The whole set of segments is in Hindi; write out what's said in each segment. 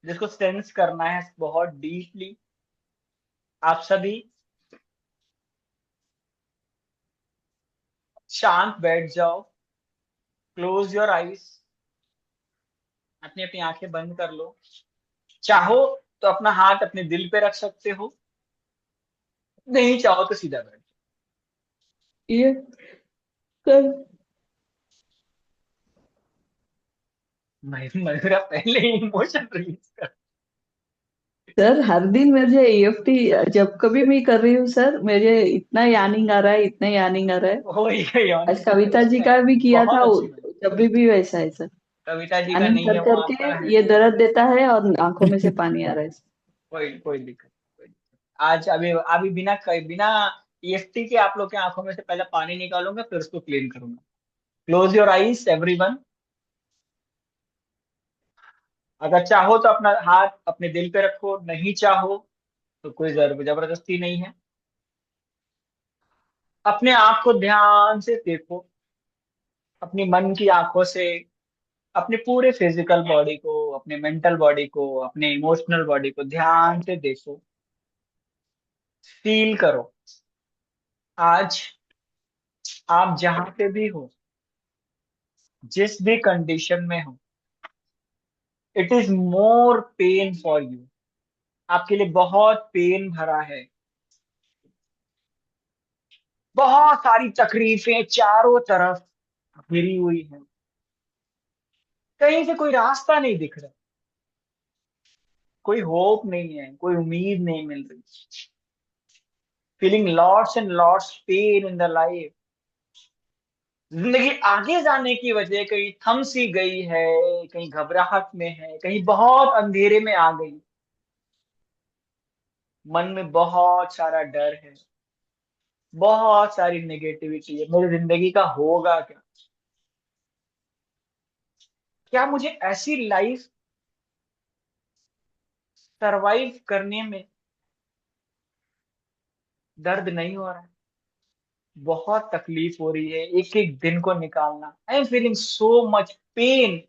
जिसको सेंस करना है बहुत डीपली। आप सभी शांत बैठ जाओ। Close your eyes. अपनी अपनी आंखें बंद कर लो। चाहो तो अपना हाथ अपने दिल पे रख सकते हो, नहीं चाहो तो सीधा बैठ ये कर। जाओ। मयूरा पहले ही इमोशन रिलीज कर। सर हर दिन मुझे ईएफटी जब कभी मैं कर रही हूँ सर, मुझे इतना यानिंग आ रहा है, इतना यानिंग आ रहा है। हो गई आज ऑनेस्ट कविता जी नहीं। का भी किया बहुत था अच्छी बात। जब भी वैसा है सर। कविता जी का यानिंग नहीं कर है, वो करके आपका है। ये दर्द देता है और आंखों में से पानी आ रहा है। कोई कोई दिक्कत, कोई दिक्कत। आज अभी अभी बिना ईएफटी के आप लोग के आंखों में से पहले पानी निकालूंगा, फिर उसको क्लीन करूंगा। Close your eyes everyone. अगर चाहो तो अपना हाथ अपने दिल पे रखो, नहीं चाहो तो कोई जबरदस्ती नहीं है। अपने आप को ध्यान से देखो, अपनी मन की आंखों से। अपने पूरे फिजिकल बॉडी को, अपने मेंटल बॉडी को, अपने इमोशनल बॉडी को ध्यान से देखो। फील करो। आज आप जहां पे भी हो, जिस भी कंडीशन में हो, it is more pen for you. आपके लिए बहुत पेन भरा है। बहुत सारी तकलीफें चारों तरफ घिरी हुई हैं। कहीं से कोई रास्ता नहीं दिख रहा। कोई होप नहीं है, कोई उम्मीद नहीं मिल रही। Feeling lots and lots pain in the life. जिंदगी आगे जाने की वजह कहीं थम सी गई है, कहीं घबराहट में है, कहीं बहुत अंधेरे में आ गई। मन में बहुत सारा डर है, बहुत सारी नेगेटिविटी है। मेरी जिंदगी का होगा क्या? क्या मुझे ऐसी लाइफ सरवाइव करने में दर्द नहीं हो रहा है? बहुत तकलीफ हो रही है एक एक दिन को निकालना। I am feeling so much pain.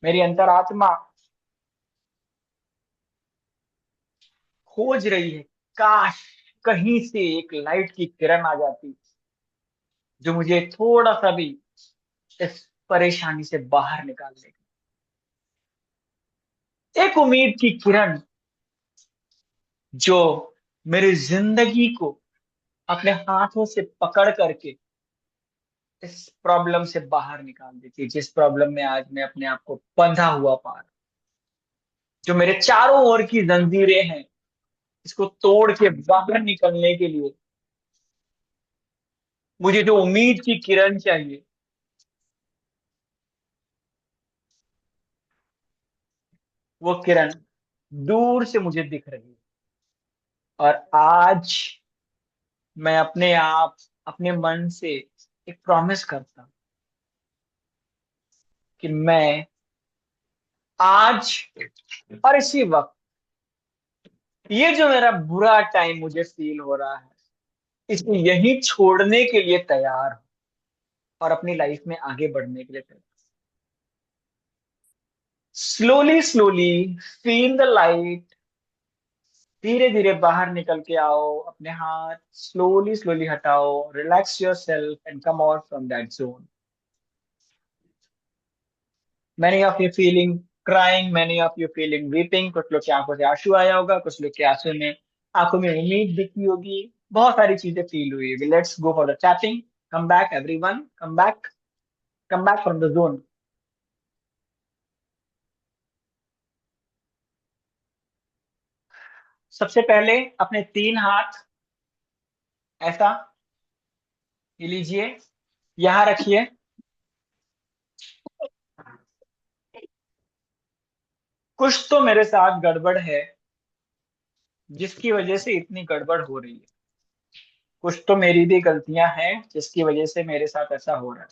मेरी अंतरात्मा खोज रही है, काश कहीं से एक लाइट की किरण आ जाती जो मुझे थोड़ा सा भी इस परेशानी से बाहर निकाल देगी। एक उम्मीद की किरण जो मेरी जिंदगी को अपने हाथों से पकड़ करके इस प्रॉब्लम से बाहर निकाल देती है, जिस प्रॉब्लम में आज मैं अपने आप को बंधा हुआ पा रहा हूं। जो मेरे चारों ओर की जंजीरें हैं, इसको तोड़ के बाहर निकलने के लिए मुझे जो उम्मीद की किरण चाहिए, वो किरण दूर से मुझे दिख रही है। और आज मैं अपने मन से एक प्रॉमिस करता हूं कि मैं आज और इसी वक्त, ये जो मेरा बुरा टाइम मुझे फील हो रहा है, इसे यही छोड़ने के लिए तैयार हूं और अपनी लाइफ में आगे बढ़ने के लिए तैयार। Slowly slowly feel the light. धीरे धीरे बाहर निकल के आओ। अपने हाथ स्लोली स्लोली हटाओ। Relax your self and come out from that zone. Many of you feeling crying, many of you feeling weeping. कुछ लोग की आंखों से आंसू आया होगा, कुछ लोग के आंसू में आंखों में उम्मीद दिखी होगी। बहुत सारी चीजें फील हुई होगी। Let's go for the tapping. Come back everyone, come back. Come back from the zone. सबसे पहले अपने तीन हाथ ऐसा ये लीजिए, यहां रखिए। कुछ तो मेरे साथ गड़बड़ है, जिसकी वजह से इतनी गड़बड़ हो रही है। कुछ तो मेरी भी गलतियां हैं, जिसकी वजह से मेरे साथ ऐसा हो रहा है।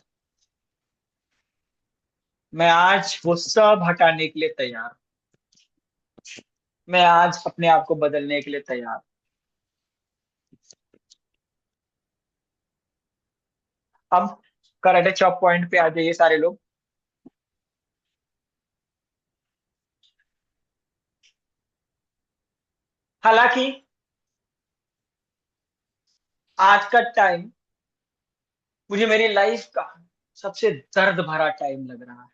मैं आज वो सब हटाने के लिए तैयार हूं। मैं आज अपने आप को बदलने के लिए तैयार हूं। अब कराटे चॉप पॉइंट पे आ जाइए सारे लोग। हालांकि आज का टाइम मुझे मेरी लाइफ का सबसे दर्द भरा टाइम लग रहा है,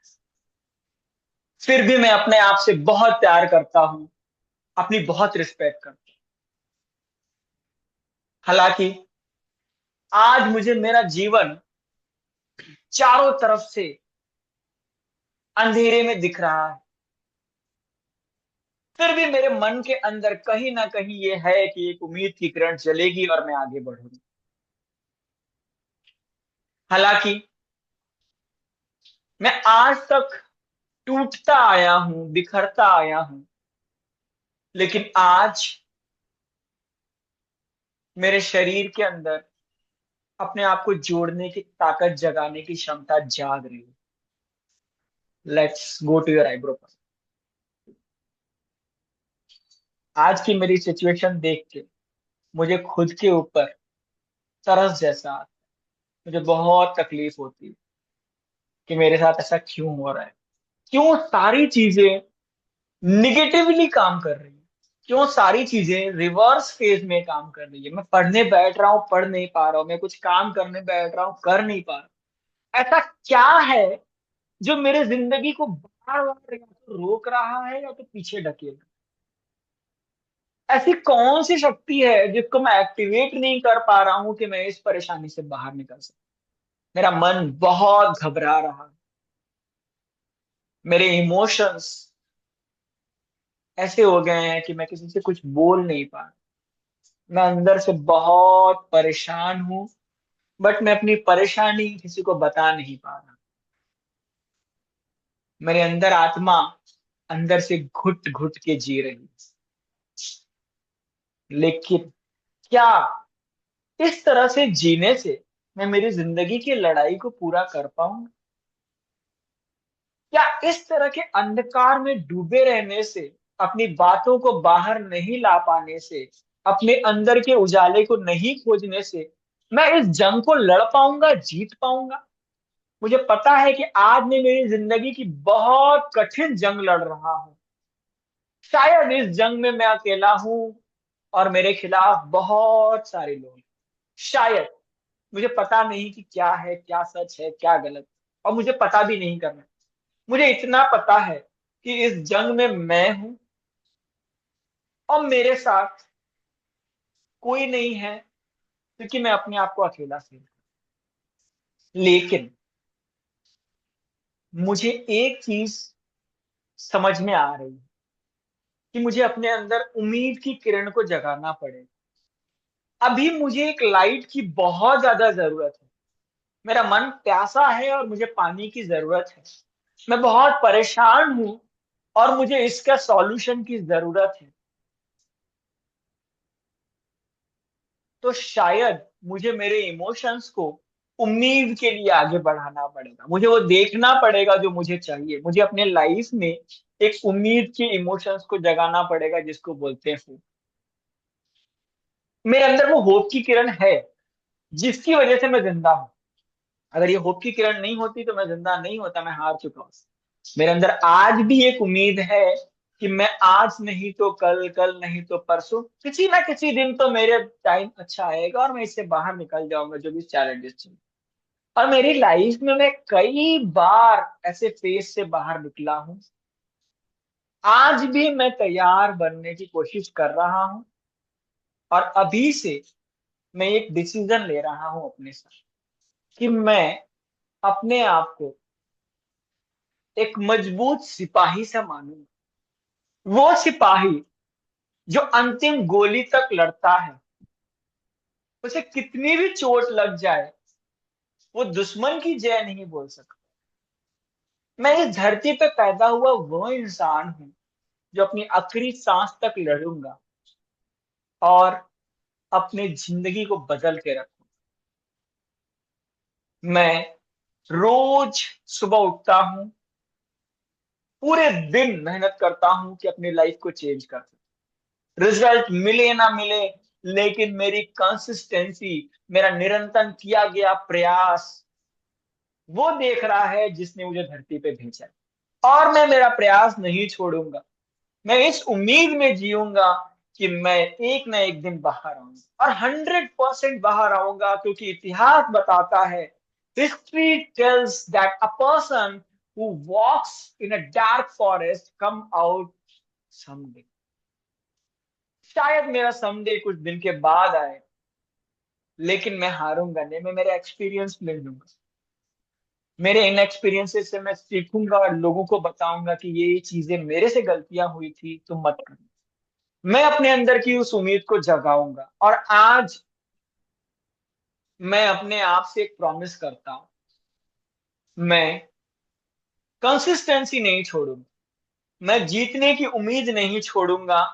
फिर भी मैं अपने आप से बहुत प्यार करता हूं, अपनी बहुत रिस्पेक्ट करता हूं। हालांकि आज मुझे मेरा जीवन चारों तरफ से अंधेरे में दिख रहा है, फिर भी मेरे मन के अंदर कहीं ना कहीं ये है कि एक उम्मीद की किरण जलेगी और मैं आगे बढ़ूंगा। हालांकि मैं आज तक टूटता आया हूं, बिखरता आया हूं, लेकिन आज मेरे शरीर के अंदर अपने आप को जोड़ने की ताकत, जगाने की क्षमता जाग रही है। Let's go to your eyebrow. आज की मेरी सिचुएशन देख के मुझे खुद के ऊपर तरस जैसा आता है। मुझे बहुत तकलीफ होती है कि मेरे साथ ऐसा क्यों हो रहा है, क्यों सारी चीजें निगेटिवली काम कर रही है, क्यों सारी चीजें रिवर्स फेज में काम कर रही है। मैं पढ़ने बैठ रहा हूँ, पढ़ नहीं पा रहा हूँ, मैं कुछ काम करने बैठ रहा हूँ, कर नहीं पा रहा हूँ। ऐसा क्या है जो मेरे जिंदगी को बार बार या तो रोक रहा है या तो पीछे ढकेल रहा है? ऐसी कौन सी शक्ति है जिसको मैं एक्टिवेट नहीं कर पा रहा हूं कि मैं इस परेशानी से बाहर निकल सकूं? मेरा मन बहुत घबरा रहा है, मेरे इमोशंस ऐसे हो गए हैं कि मैं किसी से कुछ बोल नहीं पा रहा। मैं अंदर से बहुत परेशान हूं, बट मैं अपनी परेशानी किसी को बता नहीं पा रहा। मेरे अंदर आत्मा अंदर से घुट घुट के जी रही है। लेकिन क्या इस तरह से जीने से मैं मेरी जिंदगी की लड़ाई को पूरा कर पाऊंगा? क्या इस तरह के अंधकार में डूबे रहने से, अपनी बातों को बाहर नहीं ला पाने से, अपने अंदर के उजाले को नहीं खोजने से मैं इस जंग को लड़ पाऊंगा, जीत पाऊंगा? मुझे पता है कि आज मैं मेरी जिंदगी की बहुत कठिन जंग लड़ रहा हूं। शायद इस जंग में मैं अकेला हूं और मेरे खिलाफ बहुत सारे लोग हैं। शायद, मुझे पता नहीं कि क्या है, क्या सच है, क्या गलत, और मुझे पता भी नहीं करना। मुझे इतना पता है कि इस जंग में मैं हूं और मेरे साथ कोई नहीं है, क्योंकि मैं अपने आप को अकेला फील। लेकिन मुझे एक चीज समझ में आ रही है कि मुझे अपने अंदर उम्मीद की किरण को जगाना पड़ेगा। अभी मुझे एक लाइट की बहुत ज्यादा जरूरत है। मेरा मन प्यासा है और मुझे पानी की जरूरत है। मैं बहुत परेशान हूं और मुझे इसका सॉल्यूशन की जरूरत है। तो शायद मुझे मेरे इमोशंस को उम्मीद के लिए आगे बढ़ाना पड़ेगा। मुझे वो देखना पड़ेगा जो मुझे चाहिए। मुझे अपने लाइफ में एक उम्मीद के इमोशंस को जगाना पड़ेगा, जिसको बोलते हैं hope। मेरे अंदर वो होप की किरण है जिसकी वजह से मैं जिंदा हूं। अगर ये होप की किरण नहीं होती तो मैं जिंदा नहीं होता, मैं हार चुका हूं। मेरे अंदर आज भी एक उम्मीद है कि मैं आज नहीं तो कल, कल नहीं तो परसों, किसी ना किसी दिन तो मेरे टाइम अच्छा आएगा और मैं इससे बाहर निकल जाऊंगा, जो भी चैलेंजेस चल। और मेरी लाइफ में मैं कई बार ऐसे फेज से बाहर निकला हूं। आज भी मैं तैयार बनने की कोशिश कर रहा हूं, और अभी से मैं एक डिसीजन ले रहा हूं अपने साथ कि मैं अपने आप को एक मजबूत सिपाही से मानूंगा। वो सिपाही जो अंतिम गोली तक लड़ता है, उसे कितनी भी चोट लग जाए वो दुश्मन की जय नहीं बोल सकता। मैं इस धरती पे पैदा हुआ वो इंसान हूं जो अपनी आखिरी सांस तक लड़ूंगा और अपने जिंदगी को बदल के रखूं। मैं रोज सुबह उठता हूं, पूरे दिन मेहनत करता हूं कि अपनी लाइफ को चेंज कर सकूं। रिजल्ट मिले ना मिले, लेकिन मेरी कंसिस्टेंसी, मेरा निरंतर किया गया प्रयास, वो देख रहा है जिसने मुझे धरती पे भेजा है। और मैं मेरा प्रयास नहीं छोड़ूंगा। मैं इस उम्मीद में जीऊंगा कि मैं एक ना एक दिन बाहर आऊंगा, और 100% बाहर आऊंगा, क्योंकि इतिहास बताता है, history tells that a person who walks in a dark forest come out someday. शायद मेरा समडे कुछ दिन के बाद आए, लेकिन मैं हारूंगा नहीं, मैं मेरा एक्सपीरियंस ले लूंगा। मेरे इन एक्सपीरियंसेस से मैं सीखूंगा और लोगों को बताऊंगा कि ये चीजें मेरे से गलतियां हुई थी, तुम मत करना। मैं अपने अंदर की उस उम्मीद को जगाऊंगा, और आज मैं अपने आप से एक प्रॉमिस करता हूं, मैं कंसिस्टेंसी नहीं छोड़ूंगा, मैं जीतने की उम्मीद नहीं छोड़ूंगा,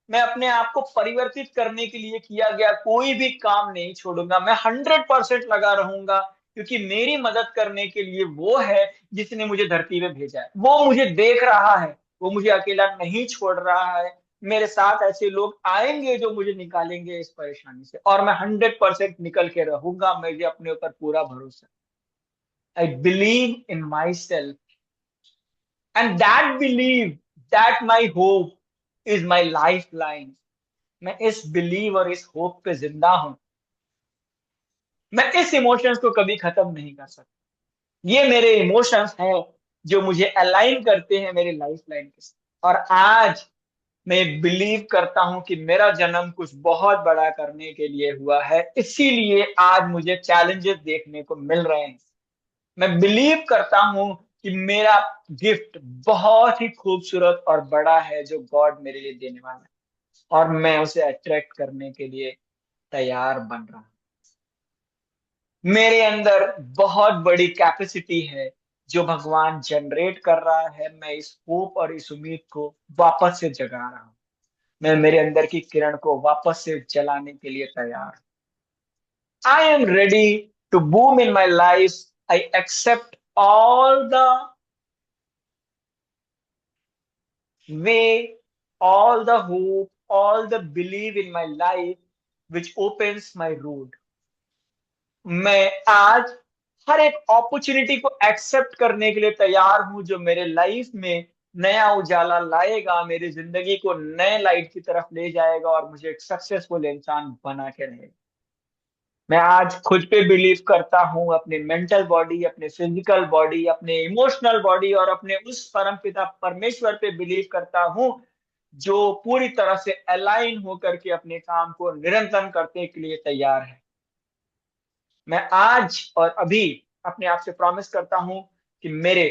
मैं अपने आप को परिवर्तित करने के लिए किया गया कोई भी काम नहीं छोड़ूंगा, मैं 100% लगा रहूंगा, क्योंकि मेरी मदद करने के लिए वो है जिसने मुझे धरती पे भेजा है। वो मुझे देख रहा है, वो मुझे अकेला नहीं छोड़ रहा है। मेरे साथ ऐसे लोग आएंगे जो मुझे निकालेंगे इस परेशानी से, और मैं 100% निकल के रहूंगा। मुझे अपने ऊपर पूरा भरोसा। I believe in my self, and that believe, that my hope is my life line. मैं इस बिलीव और इस होप पे जिंदा हूं। मैं इस इमोशंस को कभी खत्म नहीं कर सकता। ये मेरे इमोशंस हैं जो मुझे अलाइन करते हैं मेरे लाइफ लाइन के साथ। और आज मैं बिलीव करता हूं कि मेरा जन्म कुछ बहुत बड़ा करने के लिए हुआ है, इसीलिए आज मुझे चैलेंजेस देखने को मिल रहे हैं। मैं बिलीव करता हूं कि मेरा गिफ्ट बहुत ही खूबसूरत और बड़ा है जो गॉड मेरे लिए देने वाला है, और मैं उसे अट्रैक्ट करने के लिए तैयार बन रहा हूं। मेरे अंदर बहुत बड़ी कैपेसिटी है जो भगवान जनरेट कर रहा है। मैं इस होप और इस उम्मीद को वापस से जगा रहा हूं। मैं मेरे अंदर की किरण को वापस से जलाने के लिए तैयार हूं। I am ready to boom in my life. I accept all the way, all the hope, all the belief in my life which opens my road. मैं आज हर एक अपॉर्चुनिटी को एक्सेप्ट करने के लिए तैयार हूं जो मेरे लाइफ में नया उजाला लाएगा, मेरी जिंदगी को नए लाइट की तरफ ले जाएगा, और मुझे एक सक्सेसफुल इंसान बना के रहेगा। मैं आज खुद पे बिलीव करता हूँ, अपने मेंटल बॉडी, अपने फिजिकल बॉडी, अपने इमोशनल बॉडी, और अपने उस परम पिता परमेश्वर पे बिलीव करता हूँ जो पूरी तरह से अलाइन होकर के अपने काम को निरंतर करने के लिए तैयार है। मैं आज और अभी अपने आप से प्रॉमिस करता हूं कि मेरे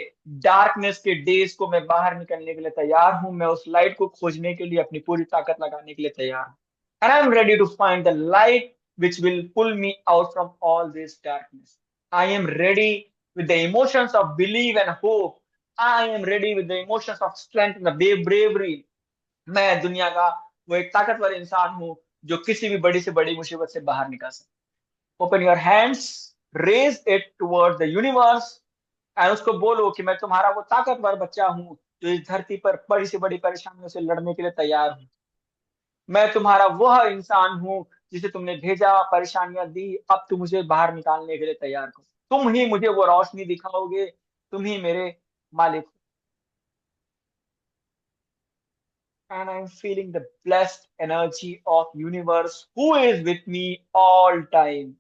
डार्कनेस के डेज को मैं बाहर निकलने के लिए तैयार हूं। मैं उस लाइट को खोजने के लिए अपनी पूरी ताकत लगाने के लिए तैयार हूं। And I am ready to find the light which will pull me out from all this darkness. I am ready with the emotions of belief and hope. I am ready with the emotions of strength and the bravery. मैं दुनिया का वो एक ताकतवर इंसान हूं जो किसी भी बड़ी से बड़ी मुसीबत से बाहर निकल सकता। Open your hands, raise it towards the universe, and उसको बोलो कि मैं तुम्हारा वो ताकतवर बच्चा हूं जो इस धरती पर बड़ी से बड़ी परेशानियों से लड़ने के लिए तैयार हूं। मैं तुम्हारा वह इंसान हूं जिसे तुमने भेजा, परेशानियां दी, अब तुम मुझे बाहर निकालने के लिए तैयार हो। तुम ही मुझे वो रोशनी दिखाओगे, तुम ही मेरे मालिक हो। And I'm feeling the blessed energy of universe who is with me all time.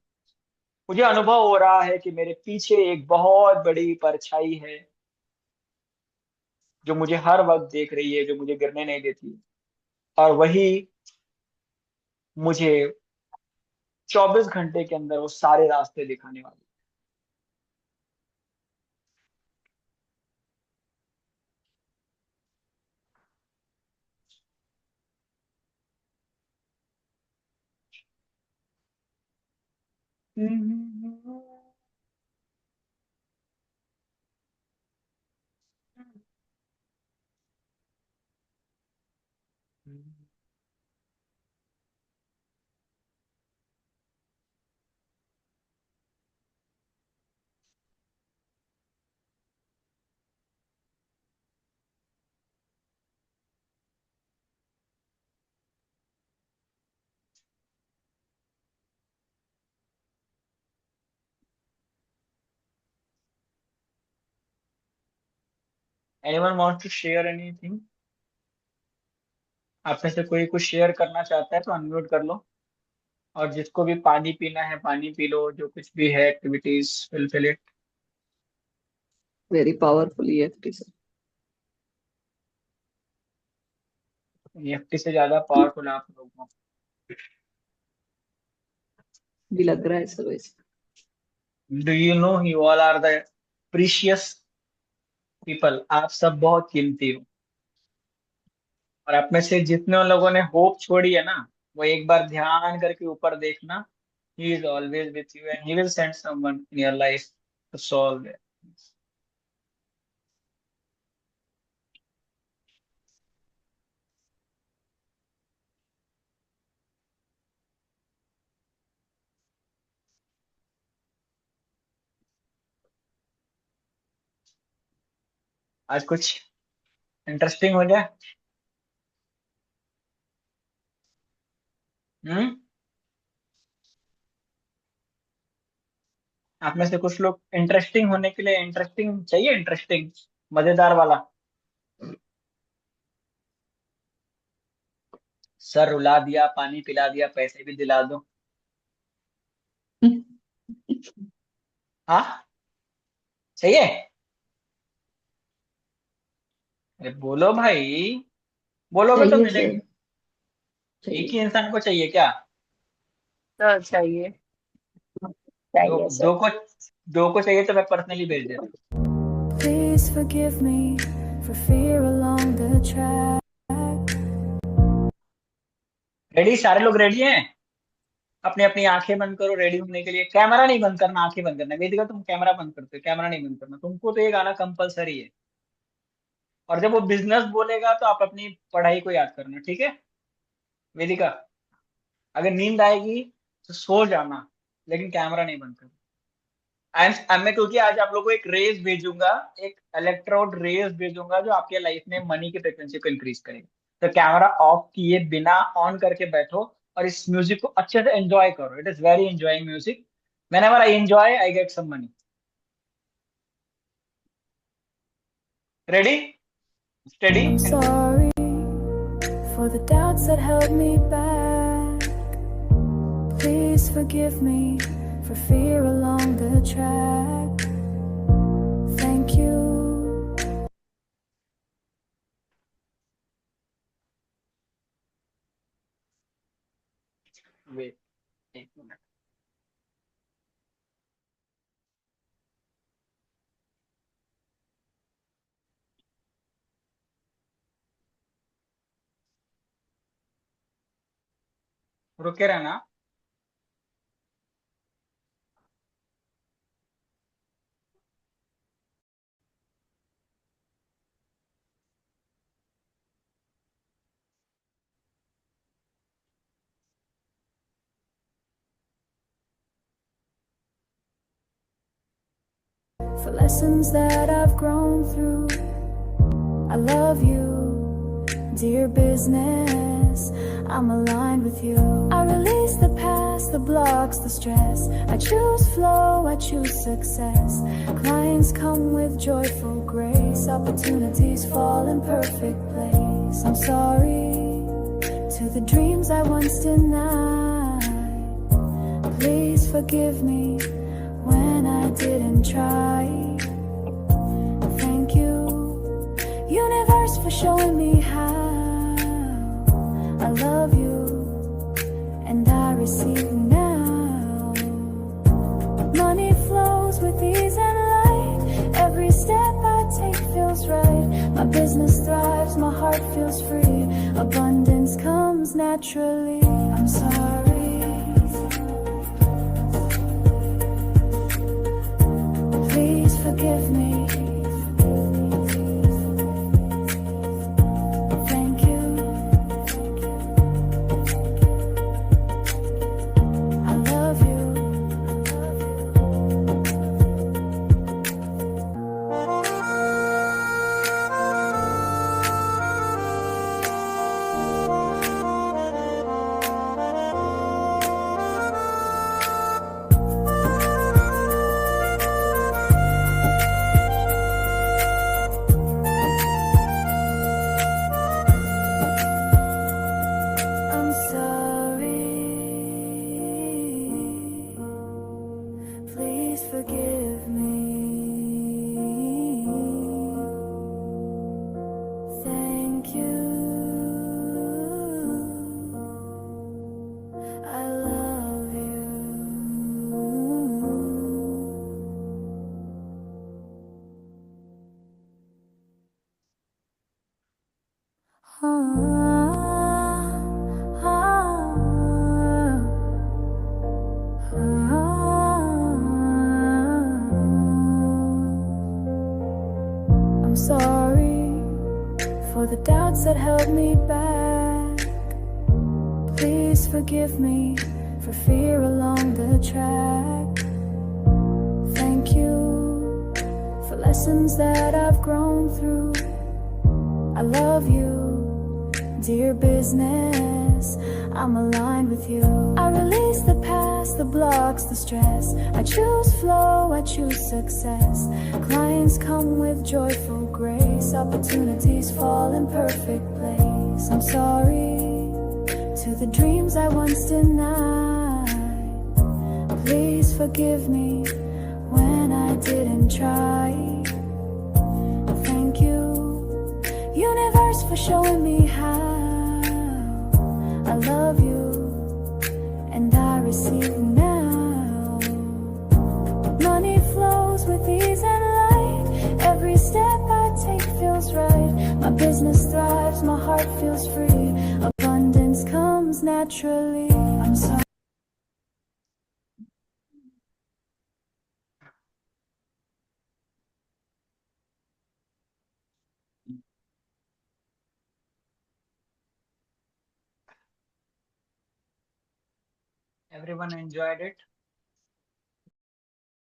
मुझे अनुभव हो रहा है कि मेरे पीछे एक बहुत बड़ी परछाई है जो मुझे हर वक्त देख रही है, जो मुझे गिरने नहीं देती, और वही मुझे 24 घंटे के अंदर वो सारे रास्ते दिखाने वाली है। Anyone wants to share anything? आप में से कोई कुछ शेयर करना चाहता है तो अनम्यूट कर लो। और जिसको भी पानी पीना है पानी पी लो, जो कुछ भी है activities fill it. Very powerful EFT sir. EFT से ज्यादा पावरफुल आप लोग हो। भी लग रहा है सर वैसे। Do you know you all are the precious people, आप सब बहुत कीमती हो। और आप में से जितने लोगों ने होप छोड़ी है ना, वो एक बार ध्यान करके ऊपर देखना। He is always with you and he will send someone in your life to solve it. आज कुछ इंटरेस्टिंग हो जाए। हम्म। आप में से कुछ लोग इंटरेस्टिंग होने के लिए, इंटरेस्टिंग चाहिए, इंटरेस्टिंग मजेदार वाला। सर रुला दिया, पानी पिला दिया, पैसे भी दिला दो। हाँ, चाहिए। अरे बोलो भाई, बोलोगे तो चाहिए सर। मिलेंगे। एक चाहिए। ही इंसान को चाहिए क्या? सर चाहिए, दो चाहिए सर। दो को दो को चाहिए तो मैं पर्सनली भेज देता Please forgive me for fear along the track. हूँ। रेडी? सारे लोग रेडी हैं? अपनी अपनी आंखें बंद करो रेडी होने के लिए। कैमरा नहीं बंद करना, आंखें बंद करना। वेदिका तुम कैमरा बंद करते हो, कैमरा नहीं बंद करना। तुमको तो ये गाना कंपलसरी है। और जब वो बिजनेस बोलेगा तो आप अपनी पढ़ाई को याद करना, ठीक है? वेदिका, अगर नींद आएगी तो सो जाना, लेकिन कैमरा नहीं बंद करना। मैं क्योंकि आज आप लोगों को एक रेज भेजूंगा, एक इलेक्ट्रोड रेज भेजूंगा जो आपके लाइफ में मनी की फ्रिक्वेंसी को इंक्रीज करेगा। तो कैमरा ऑफ किए बिना ऑन करके बैठो और इस म्यूजिक को अच्छे से एंजॉय करो। It is very enjoying music. Whenever I enjoy, I get some money. Ready? I'm Steady? sorry for the doubts that held me back. Please forgive me for fear along the track. Thank you. Wait, एक मिनट। रुके रहना। For lessons that I've grown through. I love you, dear business. I'm aligned with you. I release the past, the blocks, the stress. I choose flow, I choose success. Clients come with joyful grace. Opportunities fall in perfect place. I'm sorry to the dreams I once denied. Please forgive me when I didn't try. Thank you, universe, for showing me how. I love you and I receive now. Money flows with ease and light. Every step I take feels right. My business thrives, my heart feels free. Abundance comes naturally. I'm sorry. Please forgive me. Thank you. I love you. I'm sorry for the doubts that held me back. Please forgive me for fear along the track. Thank you for lessons that I've grown through. I love you, dear business, I'm aligned with you. I release the past, the blocks, the stress. I choose flow, I choose success. Clients come with joyful grace. Opportunities fall in perfect place. I'm sorry to the dreams I once denied. Please forgive me when I didn't try. Thank you, universe, for showing me how. I love you and I receive now. Money flows with ease and light. Every step I take feels right. My business thrives, my heart feels free. Abundance comes naturally. I'm sorry. Everyone enjoyed it.